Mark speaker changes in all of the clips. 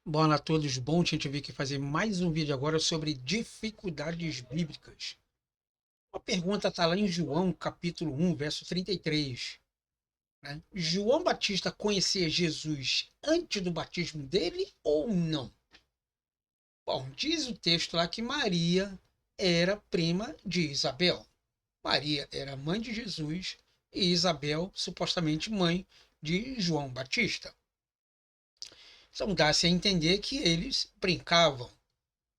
Speaker 1: Boa noite a todos, bom a gente vir aqui fazer mais um vídeo agora sobre dificuldades bíblicas. A pergunta está lá em João, capítulo 1, verso 33. Né? João Batista conhecia Jesus antes do batismo dele ou não? Bom, diz o texto lá que Maria era prima de Isabel. Maria era mãe de Jesus e Isabel, supostamente mãe de João Batista. Então dá-se a entender que eles brincavam,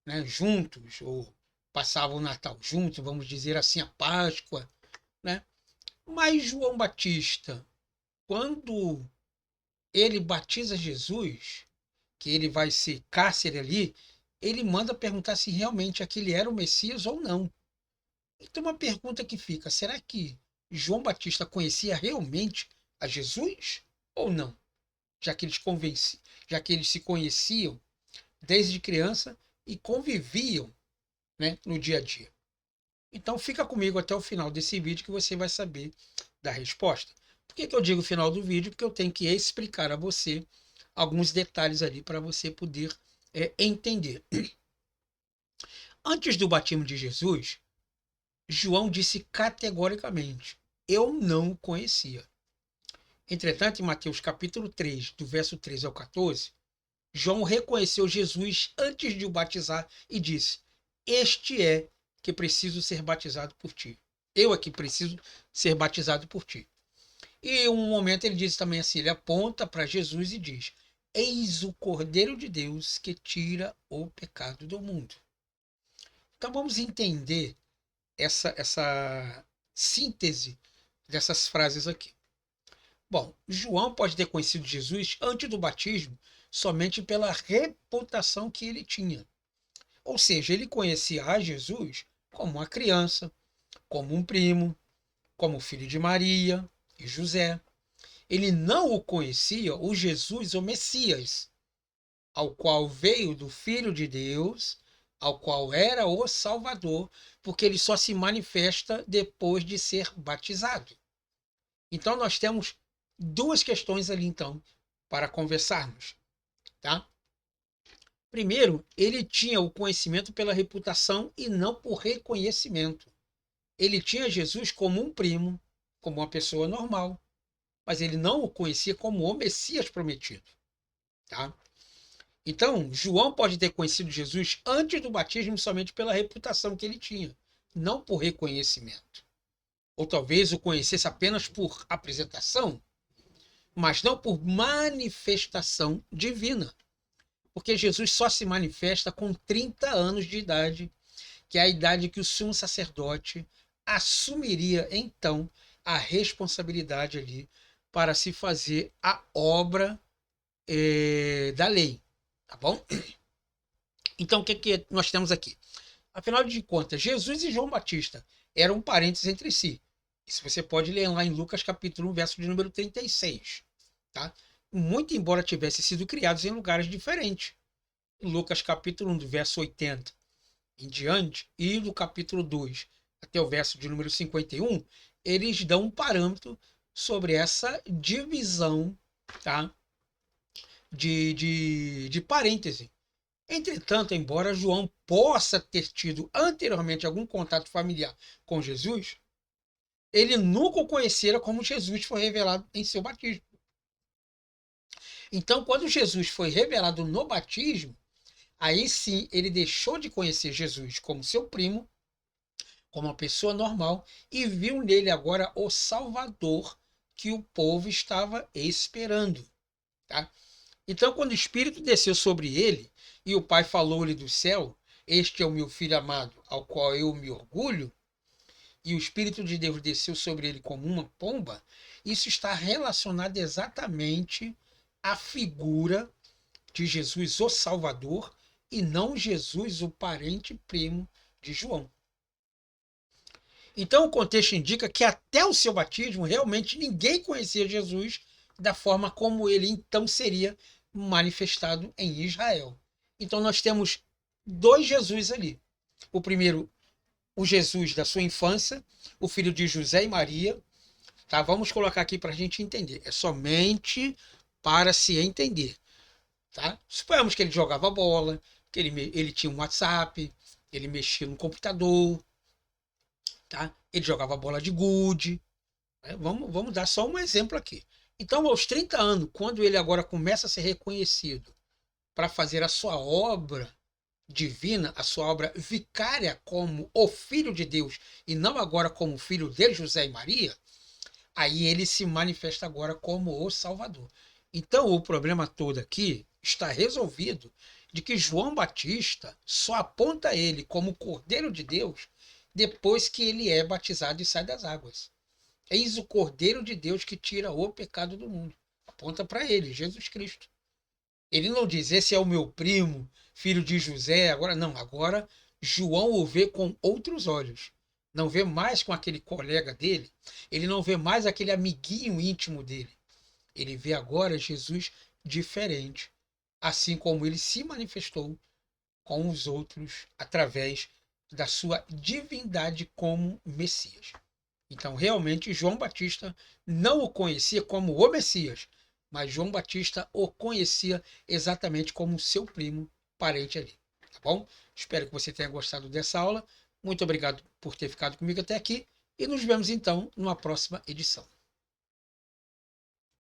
Speaker 1: né, juntos, ou passavam o Natal juntos, vamos dizer assim, a Páscoa, né? Mas João Batista, quando ele batiza Jesus, que ele vai ser cárcere ali, ele manda perguntar se realmente aquele era o Messias ou não. Então uma pergunta que fica, será que João Batista conhecia realmente a Jesus ou não? Já que eles se conheciam desde criança e conviviam, né, no dia a dia. Então fica comigo até o final desse vídeo que você vai saber da resposta. Por que eu digo final do vídeo? Porque eu tenho que explicar a você alguns detalhes ali para você poder entender. Antes do batismo de Jesus, João disse categoricamente: eu não o conhecia. Entretanto, em Mateus capítulo 3, do verso 13 ao 14, João reconheceu Jesus antes de o batizar e disse: este é que preciso ser batizado por ti. Eu aqui preciso ser batizado por ti. E em um momento ele diz também assim, ele aponta para Jesus e diz: eis o Cordeiro de Deus que tira o pecado do mundo. Então vamos entender essa síntese dessas frases aqui. Bom, João pode ter conhecido Jesus antes do batismo somente pela reputação que ele tinha. Ou seja, ele conhecia a Jesus como uma criança, como um primo, como filho de Maria e José. Ele não o conhecia, o Jesus, o Messias, ao qual veio do Filho de Deus, ao qual era o Salvador, porque ele só se manifesta depois de ser batizado. Então nós temos duas questões ali então para conversarmos, tá? Primeiro, ele tinha o conhecimento pela reputação e não por reconhecimento. Ele tinha Jesus como um primo, como uma pessoa normal, mas ele não o conhecia como o Messias prometido, tá? Então, João pode ter conhecido Jesus antes do batismo somente pela reputação que ele tinha, não por reconhecimento. Ou talvez o conhecesse apenas por apresentação, mas não por manifestação divina. Porque Jesus só se manifesta com 30 anos de idade, que é a idade que o sumo sacerdote assumiria então a responsabilidade ali para se fazer a obra da lei, tá bom? Então o que nós temos aqui? Afinal de contas, Jesus e João Batista eram parentes entre si. Isso você pode ler lá em Lucas capítulo 1, verso de número 36. Tá? Muito embora tivessem sido criados em lugares diferentes. Em Lucas capítulo 1, do verso 80 em diante, e do capítulo 2 até o verso de número 51, eles dão um parâmetro sobre essa divisão, tá? de parêntese. Entretanto, embora João possa ter tido anteriormente algum contato familiar com Jesus, ele nunca o conhecera como Jesus foi revelado em seu batismo. Então, quando Jesus foi revelado no batismo, aí sim ele deixou de conhecer Jesus como seu primo, como uma pessoa normal, e viu nele agora o Salvador que o povo estava esperando. Tá? Então, quando o Espírito desceu sobre ele e o Pai falou-lhe do céu: este é o meu filho amado, ao qual eu me orgulho, e o Espírito de Deus desceu sobre ele como uma pomba, isso está relacionado exatamente à figura de Jesus, o Salvador, e não Jesus, o parente primo de João. Então, o contexto indica que até o seu batismo, realmente ninguém conhecia Jesus da forma como ele então seria manifestado em Israel. Então, nós temos dois Jesus ali. O primeiro, o Jesus da sua infância, o filho de José e Maria. Tá? Vamos colocar aqui para a gente entender. É somente para se entender. tá? Suponhamos que ele jogava bola, que ele tinha um WhatsApp, ele mexia no computador, tá? Ele jogava bola de gude, né? Vamos dar só um exemplo aqui. Então, aos 30 anos, quando ele agora começa a ser reconhecido para fazer a sua obra divina, a sua obra vicária como o Filho de Deus e não agora como filho de José e Maria, aí ele se manifesta agora como o Salvador. Então o problema todo aqui está resolvido de que João Batista só aponta ele como Cordeiro de Deus depois que ele é batizado e sai das águas. Eis o Cordeiro de Deus que tira o pecado do mundo. Aponta para ele, Jesus Cristo. Ele não diz, esse é o meu primo, filho de José. Agora não, agora João o vê com outros olhos. Não vê mais com aquele colega dele, ele não vê mais aquele amiguinho íntimo dele. Ele vê agora Jesus diferente, assim como ele se manifestou com os outros através da sua divindade como Messias. Então, realmente, João Batista não o conhecia como o Messias, mas João Batista o conhecia exatamente como seu primo, parente ali. Tá bom? Espero que você tenha gostado dessa aula. Muito obrigado por ter ficado comigo até aqui e nos vemos então numa próxima edição.